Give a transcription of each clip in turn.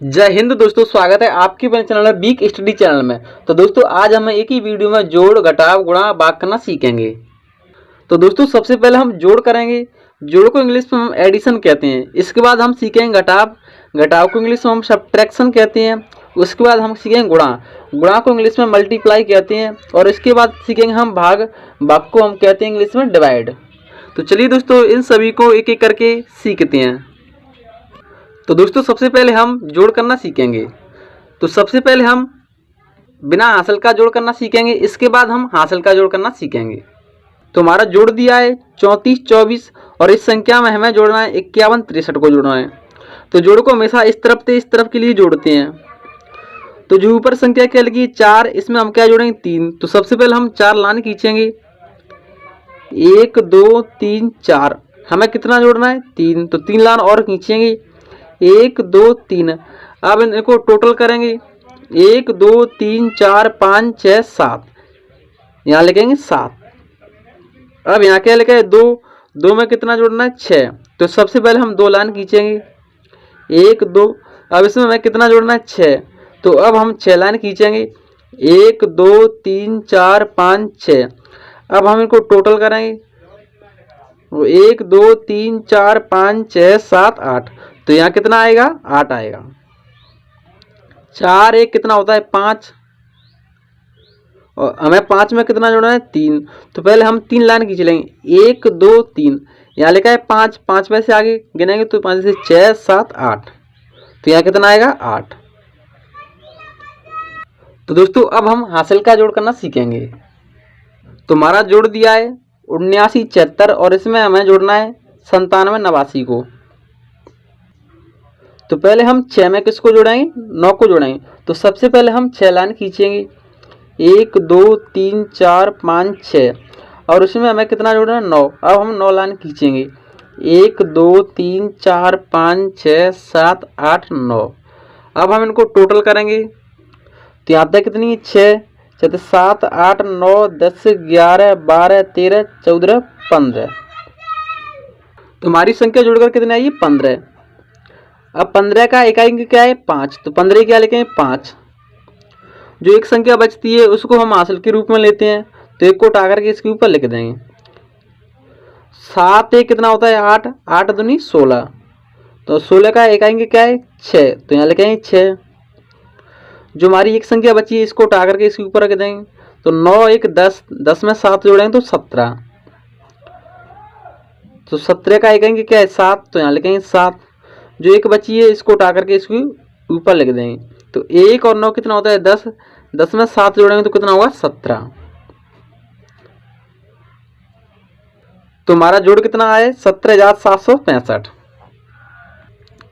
जय हिंद दोस्तों, स्वागत है आपके अपने चैनल वीक स्टडी चैनल में। तो दोस्तों आज हम एक ही वीडियो में जोड़, घटाव, गुणा, भाग करना सीखेंगे। तो दोस्तों सबसे पहले हम जोड़ करेंगे। जोड़ को इंग्लिश में हम एडिशन कहते हैं। इसके बाद हम सीखेंगे घटाव। घटाव को इंग्लिश में हम सब्ट्रैक्शन कहते हैं। उसके बाद हम सीखेंगे गुणा। गुणा को इंग्लिश में मल्टीप्लाई कहते हैं। और इसके बाद सीखेंगे हम भाग। भाग को हम कहते हैं इंग्लिश में डिवाइड। तो चलिए दोस्तों इन सभी को एक एक करके सीखते हैं। तो दोस्तों सबसे पहले हम जोड़ करना सीखेंगे। तो सबसे पहले हम बिना हासिल का जोड़ करना सीखेंगे। इसके बाद हम हासिल का जोड़ करना सीखेंगे। तो हमारा जोड़ दिया है 34, 24 और इस संख्या में हमें जोड़ना है 51, 63 को जोड़ना है। तो जोड़ को हमेशा इस तरफ से इस तरफ के लिए जोड़ते हैं। तो जो ऊपर संख्या क्या लगी 4, इसमें हम क्या जोड़ेंगे 3। तो सबसे पहले हम 4 लाइन खींचेंगे। 1, 2, 3, 4। हमें कितना जोड़ना है 3। तो 3 लाइन और खींचेंगे। 1, 2, 3। अब इनको टोटल करेंगे। 1, 2, 3, 4, 5, 6, 7। यहाँ लिखेंगे 7। अब यहाँ क्या लिखा है 2। 2 में कितना जोड़ना है 6। तो सबसे पहले हम 2 लाइन खींचेंगे। 1, 2। अब इसमें हमें कितना जोड़ना है 6। तो अब हम 6 लाइन खींचेंगे। 1, 2, 3, 4, 5, 6। अब हम इनको टोटल करेंगे। 1, 2, 3, 4, 5, 6, 7, 8। तो यहाँ कितना आएगा 8 आएगा। 4 1 कितना होता है 5। और हमें 5 में कितना जोड़ना है 3। तो पहले हम 3 लाइन खींच लेंगे। 1, 2, 3। यहाँ लिखा है 5। 5 में से आगे गिनेंगे तो 5 से 6, 7, 8। तो यहाँ कितना आएगा 8। तो दोस्तों अब हम हासिल का जोड़ करना सीखेंगे। तो हमारा जोड़ दिया है 79, 76 और इसमें हमें जोड़ना है 97, 89 को। तो पहले हम 6 में किसको जोड़ेंगे 9 को जोड़ेंगे। तो सबसे पहले हम 6 लाइन खींचेंगे। 1, 2, 3, 4, 5, 6 और उसमें हमें कितना जोड़ना है 9। अब हम 9 लाइन खींचेंगे। 1, 2, 3, 4, 5, 6, 7, 8, 9। अब हम इनको टोटल करेंगे। तो यहाँ तक कितनी 6, 7, 8, 9, 10, 11, 12, 13, 14, 15। तो हमारी संख्या जोड़कर कितनी आई 15। अब 15 का इकाई अंक क्या है 5। तो 15 क्या लिखेंगे 5। जो एक संख्या बचती है उसको हम हासिल के रूप में लेते हैं। तो एक को उठा करके इसके ऊपर लिख देंगे। 7 1 कितना होता है 8। 8 दूनी 16। तो 16 का इकाई अंक क्या है 6। तो यहाँ लिखेंगे 6। जो हमारी एक संख्या बची है इसको उठा करके इसके ऊपर रख देंगे। तो 9 1 10। 10 में 7 जोड़ेंगे तो 17। तो 17 का इकाई अंक क्या है 7। तो यहाँ लिखेंगे 7। जो एक बची है इसको उठा करके इसके ऊपर लिख देंगे। तो 1 और 9 कितना होता है 10। 10 में 7 जोड़ेंगे तो कितना होगा 17। तो हमारा जोड़ कितना आया 17,765।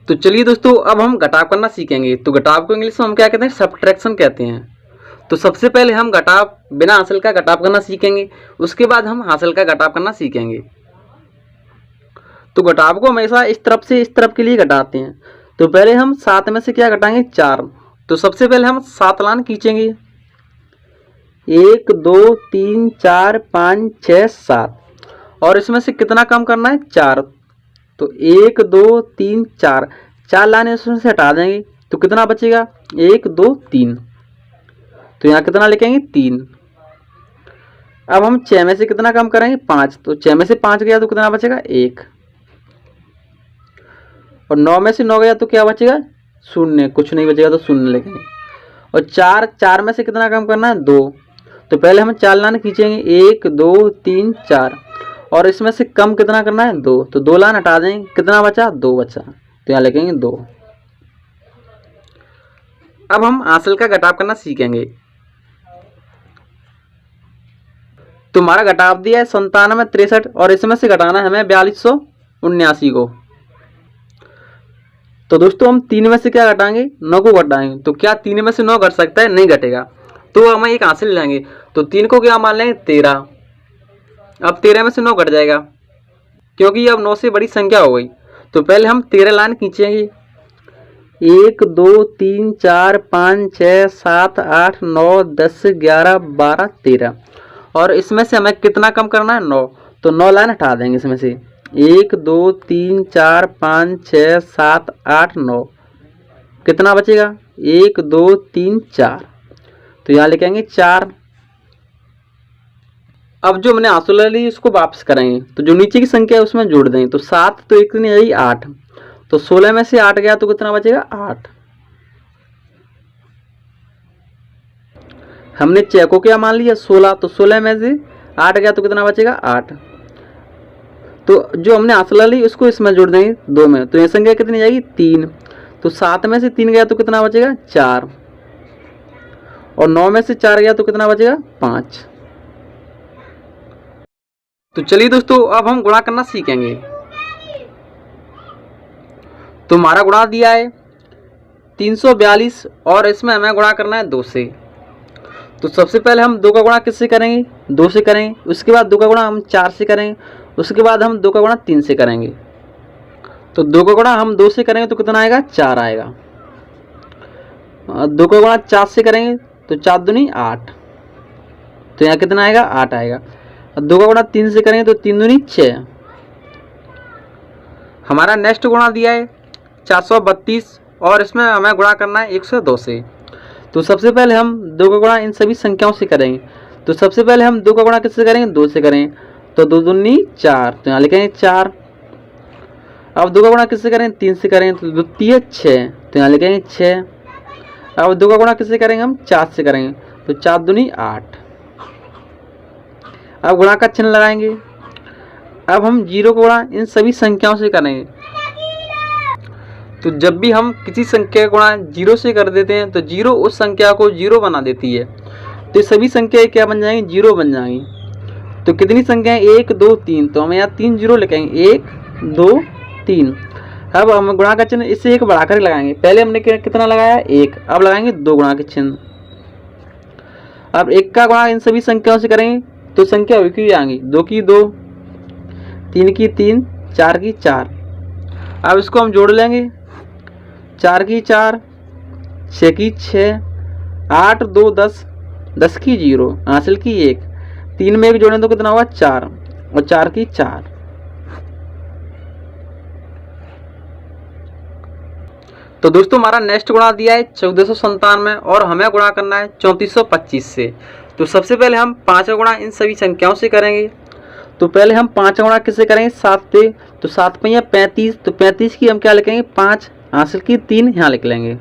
तो चलिए दोस्तों अब हम घटाव करना सीखेंगे। तो घटाव को इंग्लिश में हम क्या कहते हैं सब्ट्रैक्शन कहते हैं। तो सबसे पहले हम घटाव बिना हासिल का घटाव करना सीखेंगे। उसके बाद हम हासिल का घटाव करना सीखेंगे। तो घटाव को हमेशा इस तरफ से इस तरफ के लिए घटाते हैं। तो पहले हम 7 में से क्या घटाएंगे 4। तो सबसे पहले हम 7 लाइन खींचेंगे। 1, 2, 3, 4, 5, 6, 7 और इसमें से कितना कम करना है 4। तो 1, 2, 3, 4। 4 लाइन इसमें से हटा देंगे तो कितना बचेगा 1, 2, 3। तो यहाँ कितना लिखेंगे 3। अब हम 6 में से कितना कम करेंगे 5। तो 6 में से 5 गया तो कितना बचेगा 1। और 9 में से 9 गया तो क्या बचेगा 0। कुछ नहीं बचेगा तो 0 लिखेंगे। और 4 में से कितना कम करना है 2। तो पहले हम 4 लाइन खींचेंगे। 1, 2, 3, 4 और इसमें से कम कितना करना है 2। तो 2 लाइन हटा देंगे कितना बचा 2 बचा। तो यहाँ लिखेंगे 2। अब हम हासिल का घटाव करना सीखेंगे। तो हमारा घटाव दिया है 97, 63 और इसमें से घटाना है हमें 4279 को। तो दोस्तों हम 3 में से क्या घटाएंगे 9 को घटाएंगे। तो क्या 3 में से 9 घट सकता है नहीं घटेगा। तो हम एक हासिल लेंगे। तो 3 को क्या मान लेंगे 13। अब 13 में से 9 घट जाएगा क्योंकि अब 9 से बड़ी संख्या हो गई। तो पहले हम 13 लाइन खींचेंगे। 1, 2, 3, 4, 5, 6, 7, 8, 9, 10, 11, 12, 13 और इसमें से हमें कितना कम करना है 9। तो 9 लाइन हटा देंगे इसमें से। 1, 2, 3, 4, 5, 6, 7, 8, 9 कितना बचेगा 1 2 3 4, तो यहाँ लिखेंगे 4। अब जो हमने आंसर ली उसको वापस करेंगे, तो जो नीचे की संख्या है उसमें जोड़ देंगे। तो 7 तो एक नहीं आई 8, तो 16 में से 8 गया तो कितना बचेगा 8। हमने 6 को क्या मान लिया 16, तो 16 में से 8 गया तो कितना बचेगा 8। तो जो हमने आंसर ली उसको इसमें जोड़ देंगे 2 में, तो यह संख्या कितनी जाएगी 3। तो 7 में से 3 गया तो कितना बचेगा 4, और 9 में से 4 गया तो कितना बचेगा 5। तो चलिए दोस्तों अब हम गुणा करना सीखेंगे। तो हमारा गुणा दिया है 342 और इसमें हमें गुणा करना है 2 से। तो सबसे पहले हम 2 का गुणा किससे करेंगे 2 से करेंगे, उसके बाद 2 का गुणा हम 4 से करेंगे, उसके बाद हम 2 का गुणा 3 से करेंगे। तो 2 का गुणा हम 2 से करेंगे तो कितना आएगा 4 आएगा। 2 का गुणा 4 से करेंगे तो 4 दूनी 8, तो यहाँ कितना आएगा 8 आएगा। 2 का गुणा 3 से करेंगे तो 3 दूनी 6। हमारा नेक्स्ट गुणा दिया है 432 और इसमें हमें गुणा करना है 102 से। तो सबसे पहले हम 2 का गुणा इन सभी संख्याओं से करेंगे। तो सबसे पहले हम 2 का गुणा किससे करेंगे 2 से करेंगे, तो 2 दूनी 4, तो यहाँ लिखेंगे 4। अब 2 का गुणा किससे करेंगे 3 से करेंगे तो 2 3 6, तो यहाँ लिखेंगे 6। अब 2 का गुणा किससे करेंगे हम 4 से करेंगे, तो 4 दूनी 8। अब गुणा का चिन्ह लगाएंगे। अब हम 0 का गुणा इन सभी संख्याओं से करेंगे। तो जब भी हम किसी संख्या का गुणा 0 से कर देते हैं तो 0 उस संख्या को 0 बना देती है, तो सभी संख्याएं क्या बन जाएंगी 0 बन जाएंगी। तो कितनी संख्याएं 1 2 3, तो हम यहाँ 3 0 लिखेंगे 1 2 3। अब हम गुणा का चिन्ह इससे एक बढ़ाकर लगाएंगे। पहले हमने कितना लगाया 1, अब लगाएंगे 2 गुणा के चिन्ह। अब 1 का गुणा इन सभी संख्याओं से करेंगे तो संख्या एक ही आएंगी, 2 की 2, 3 की 3, 4 की 4। अब इसको हम जोड़ लेंगे, 4 की 4, 6 की 6, 8 2 10, 10 की 0, हासिल की 1, 3 में 1 जोड़ें तो कितना होगा 4, और 4 की 4। तो दोस्तों हमारा नेक्स्ट गुणा दिया है 1497 और हमें गुणा करना है 3425 से। तो सबसे पहले हम 5 का गुणा इन सभी संख्याओं से करेंगे। तो पहले हम 5 का गुणा किससे करेंगे 7 से, तो 7 पहिया 35, तो 35 की हम क्या लिखेंगे 5, हासिल की 3 यहाँ लिख लेंगे।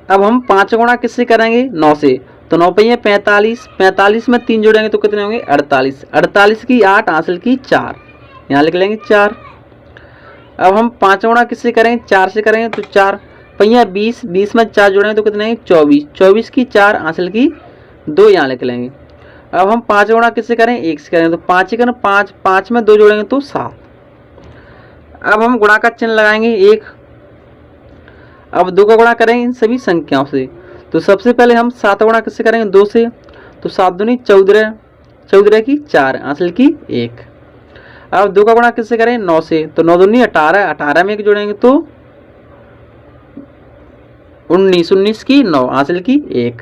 अब हम 5 गुणा किससे करेंगे 9 से, तो 9 पहिया 45, 45 में 3 जोड़ेंगे तो कितने होंगे 48, 48 की 8, हासिल की 4, यहाँ लिख लेंगे 4। अब हम 5 गुणा किससे करेंगे 4 से करेंगे, तो 4 पहिया 20, 20 में 4 जोड़ेंगे तो कितने होंगे 24, 24 की 4, हासिल की 2, यहाँ लिख लेंगे। अब हम 5 गुणा किससे करें 1 से करेंगे, तो 5 1 5, 5 में 2 जोड़ेंगे तो 7। अब हम गुणा का चिन्ह लगाएंगे 1। अब 2 का गुणा करेंगे इन सभी संख्याओं से। तो सबसे पहले हम 7 गुणा किससे करेंगे 2 से, तो 7 दूनी 14, 14 की 4, हासिल की 1। अब 2 का गुणा किससे करें 9 से, तो 9 दूनी 18, 18 में 1 जोड़ेंगे तो 19, 19 की 9, हासिल की 1।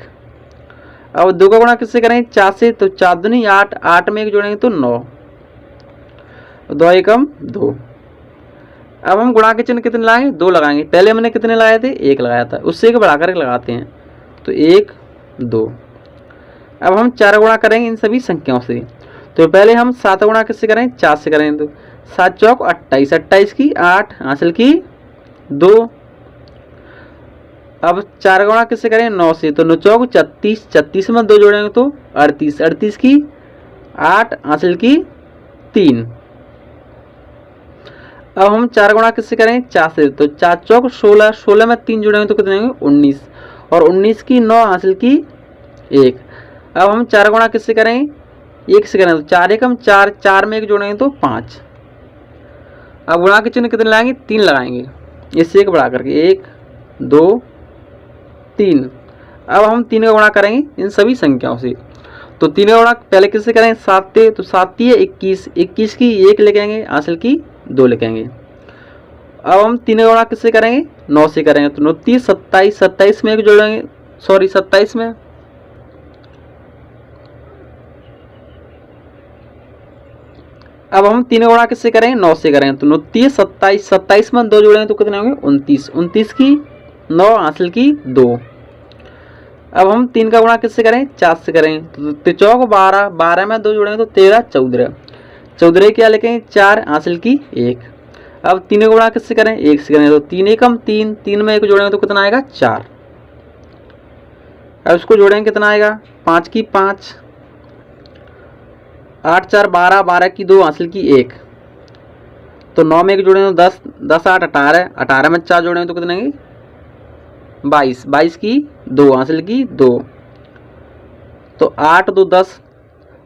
अब 2 का गुणा किससे करें 4 से, तो 4 दूनी 8, 8 में 1 जोड़ेंगे तो 9, 2 एकम 2। अब हम गुणा के चिन्ह कितने लगाएंगे 2 लगाएंगे। पहले हमने कितने लगाए थे 1 लगाया था, उससे एक बढ़ाकर लगाते हैं, तो 1 2। अब हम 4 गुणा करेंगे इन सभी संख्याओं से। तो पहले हम 7 गुणा किससे करें 4 से करेंगे, तो 7 चौक 28, 28 की 8, हासिल की 2। अब 4 गुणा किससे करें 9 से, तो 9 चौक 36, 36 में 2 जोड़ेंगे तो 38, 38 की 8, हासिल की 3। अब हम 4 गुणा किससे करें 4 से, तो 4 चौक 16, 16 में 3 जोड़ेंगे तो कितने होंगे 19, और 19 की 9, हासिल की 1। अब हम 4 गुणा किससे करें 1 से करें, तो 4 एकम 4, 4 में 1 जोड़ेंगे तो 5। अब गुणा के चिन्ह कितने लगाएंगे 3 लगाएंगे, इससे एक बढ़ा करके 1 2 3। अब हम 3 का गुणा करेंगे इन सभी संख्याओं से। तो 3 का गुणा पहले किससे करें 7 से, तो 7 3 21, 21 की 1 लिखेंगे, हासिल की 2 लिखेंगे। अब हम 3 का गुणा किससे करेंगे 9 से करेंगे, तो 9 30 27, 27 में 1 जोड़ेंगे, सॉरी 27 में, अब हम 3 का गुणा किससे करें? 9 से करें। तो 29 27, 27 में 2 जोड़ेंगे तो कितने होंगे? 29, 29 की 9 हासिल की 2। अब हम 3 का गुणा किससे करें? 4 से करें। तो चौक 12, 12 में 2 जोड़ेंगे तो 13 14, 14 क्या लिखेंगे? 4 हासिल की 1। अब 3 का गुणा किससे करें? 1 से करें। तो 3 एकम 3, 3 में 1 जोड़ेंगे तो कितना आएगा? 4। अब इसको जोड़ेंगे कितना आएगा? 5 की 5, 8 4 12, 12 की 2 हासिल की 1। तो 9 में 1 जोड़ेंगे तो 10, 10 8 18, 18 में 4 जोड़ेंगे तो कितने? 22, 22 की 2 हासिल की 2। तो 8 2 10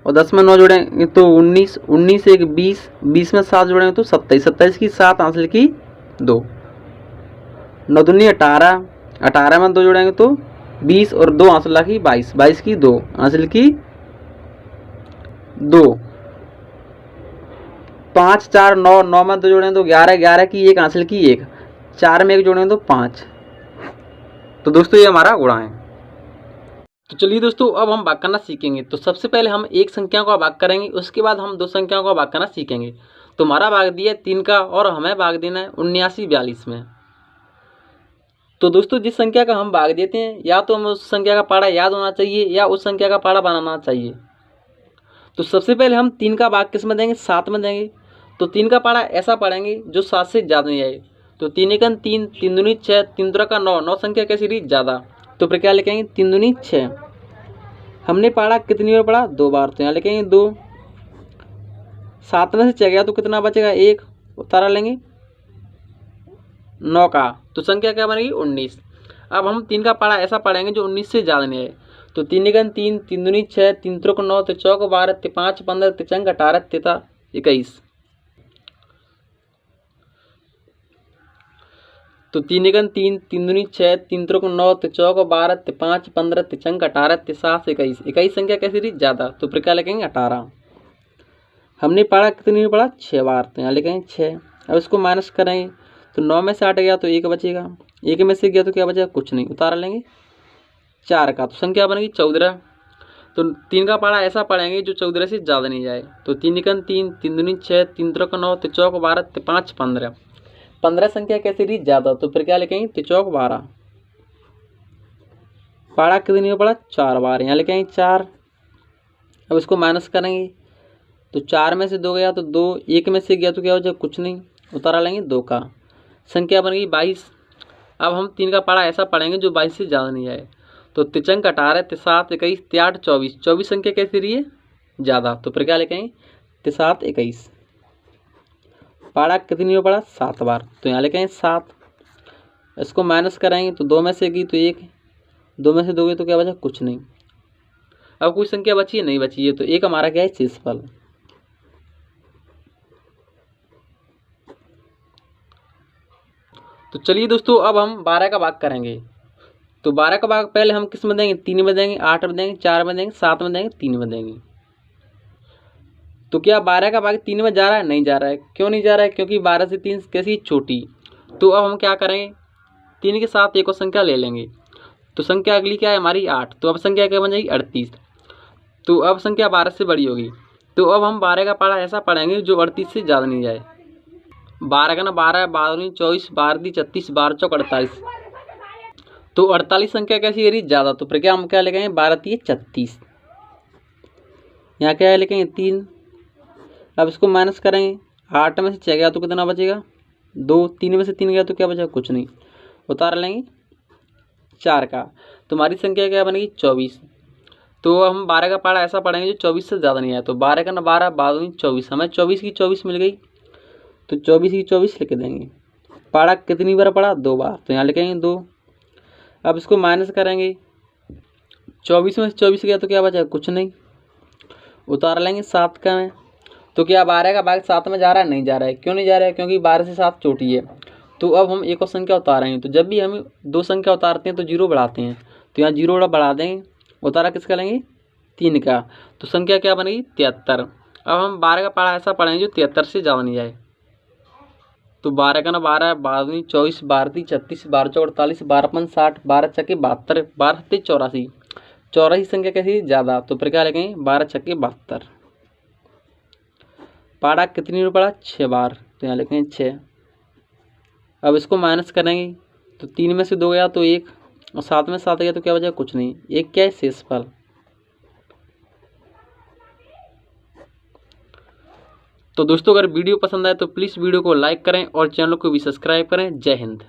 और 10 में 9 जोड़ेंगे तो 19, 19 1 20, 20 में 7 जोड़ेंगे तो 27, 27 की 7 हासिल की 2। 9 दूनी 18, 18 में 2 जोड़ेंगे तो 20 और 2 हासिल की 22, 22 की 2 हासिल की 2। 5 4 9, 9 में 2 जोड़ेंगे तो 11, 11 की 1 हासिल की 1, 4 में 1 जोड़ेंगे तो 5। तो दोस्तों ये हमारा गुणा है। तो चलिए दोस्तों अब हम भाग करना सीखेंगे। तो सबसे पहले हम एक संख्या का भाग करेंगे, उसके बाद हम दो संख्याओं का भाग करना सीखेंगे। तो हमारा भाग दिया है 3 का और हमें भाग देना है 79 42 में। तो दोस्तों जिस संख्या का हम भाग देते हैं या तो हमें उस संख्या का पाड़ा याद होना चाहिए या उस संख्या का पाड़ा बनाना चाहिए। तो सबसे पहले हम 3 का भाग किस में देंगे? 7 में देंगे। तो 3 का पाड़ा ऐसा पढ़ेंगे जो 7 से ज़्यादा नहीं आए। तो 3 एकन 3, 3 दूनी 6, 3 दूना का 9, 9 संख्या कैसी रही? ज़्यादा। तो फिर क्या लिखेंगे? 3 दूनी 6। हमने पढ़ा कितनी बार पढ़ा? 2 बार। तो यहाँ लिखेंगे 2। 7 में से 6 गया तो कितना बचेगा? 1, उतारा लेंगे 9 का। तो संख्या क्या बनेगी? 19। अब हम 3 का पढ़ा ऐसा पढ़ेंगे जो 19 से ज़्यादा नहीं है। तो 3 एकन 3, 3 दूनी 6, 3 त्रिक 9, 3 चौक 12, 3 5 15, 3 चंग 18, 3 21। तो 3 एकन 3, 3 दूनी 6, 3 त्रिक 9, 3 चौक 12, 3 5 15, 3 चंग 18, 3 7 21। 21 संख्या कैसी रही? ज़्यादा। तो फिर क्या लिखेंगे? 18। हमने पढ़ा कितनी पढ़ा? 6 बार। तो यहाँ लिखेंगे 6। अब इसको माइनस करेंगे तो 9 में से 8 गया तो 1 बचेगा, 1 में से गया तो क्या बचेगा? कुछ नहीं, उतार लेंगे 4 का। तो संख्या बनेगी 14। तो 3 का पढ़ा ऐसा पढ़ेंगे जो 14 से ज़्यादा नहीं जाए। तो 3 एकन 3, 3 दूनी 6, 3 त्रिक 9, 3 चौक 12, 3 5 15, 15 संख्या कैसी रही? ज़्यादा। तो फिर क्या लिखेंगे? 3 चौक 12। पढ़ा कितनी में पढ़ा? 4 बार। यहाँ लिखेंगे 4। अब इसको माइनस करेंगे तो 4 में से 2 गया तो 2, 1 में से गया तो क्या हो जाए? कुछ नहीं, उतारा लेंगे 2 का। संख्या बन गई 22। अब हम 3 का पढ़ा ऐसा पढ़ेंगे जो 22 से ज़्यादा नहीं आए। तो 3 चंग 18, 3 7 21, 3 8 24, 24 संख्या कैसी रही है? ज़्यादा। तो फिर क्या लिखेंगे? 3 7 21। पढ़ा कितनी में पढ़ा? 7 बार। तो यहाँ लिखेंगे 7। इसको माइनस कराएंगे तो 2 में से गई तो 1, 2 में से 2 गई तो क्या बचा? कुछ नहीं। अब कोई संख्या बची है? नहीं बची है। तो 1 हमारा क्या है? शेषफल। तो चलिए दोस्तों अब हम 12 का भाग करेंगे। तो 12 का भाग पहले हम किस में देंगे? 3 में देंगे, 8 में देंगे, 4 में देंगे, 7 में देंगे, 3 में देंगे। तो क्या 12 का भाग 3 में जा रहा है? नहीं जा रहा है। क्यों नहीं जा रहा है? क्योंकि 12 से 3 कैसी? छोटी। तो अब हम क्या करेंगे? 3 के साथ एक और संख्या ले लेंगे। तो संख्या अगली क्या है हमारी? 8। तो अब संख्या क्या बन जाएगी? 38। तो अब संख्या 12 से बड़ी होगी। तो अब हम 12 का पढ़ा ऐसा पढ़ेंगे जो 38 से ज़्यादा नहीं जाए। 12 का ना 12, 12 24, 12 दी 36, 12 चौक 48। तो 48 संख्या कैसी है? ज़्यादा। तो फिर क्या हम क्या लिखेंगे? 12 3 36। यहाँ क्या है? लिखेंगे 3। अब इसको माइनस करेंगे। 8 में से 6 गया तो कितना बचेगा? 2, 3 में से 3 गया तो क्या बचेगा? कुछ नहीं, उतार लेंगे 4 का। तो हमारी संख्या क्या बनेगी? 24। तो हम 12 का पढ़ा ऐसा पढ़ेंगे जो 24 से ज़्यादा नहीं आया। तो 12 का ना 12, 12 24, हमें 24 की 24 मिल गई। तो 24 की 24 लिख देंगे। पढ़ा कितनी बार पढ़ा? 2 बार। तो यहाँ लिखेंगे 2। अब इसको माइनस करेंगे। 24 में से 24 गया तो क्या बचा? कुछ नहीं, उतार लेंगे 7 का में। तो क्या 12 का भाग 7 में जा रहा है? नहीं जा रहा है। क्यों नहीं जा रहा है? क्योंकि 12 से 7 छोटी है। तो अब हम एक और संख्या उतारेंगे। तो जब भी हम 2 संख्या उतारते हैं तो 0 बढ़ाते हैं। तो यहाँ 0 बढ़ा देंगे। उतारा किसका लेंगे? 3 का। तो संख्या क्या बनेगी? 73। अब हम 12 का पढ़ा ऐसा पढ़ेंगे जो 73 से ज़्यादा नहीं जाए। तो 12 का ना 12, 12 दूनी 24, 12 दी 36, 12 चौक 48, 12 5 60, 12 छक्के 72, 12 सत्ते 84। 84 संख्या कैसी? ज़्यादा। तो फिर क्या लिखेंगे? 12 छक्के 72। पढ़ा कितनी बार पढ़ा, 6 बार, तो यहाँ लिखेंगे 6। अब इसको माइनस करेंगे तो 3 में से 2 गया तो 1 और 7 में 7 गया तो क्या बचा, कुछ नहीं। 1 क्या है, शेषफल। तो दोस्तों अगर वीडियो पसंद आए तो प्लीज़ वीडियो को लाइक करें और चैनल को भी सब्सक्राइब करें। जय हिंद।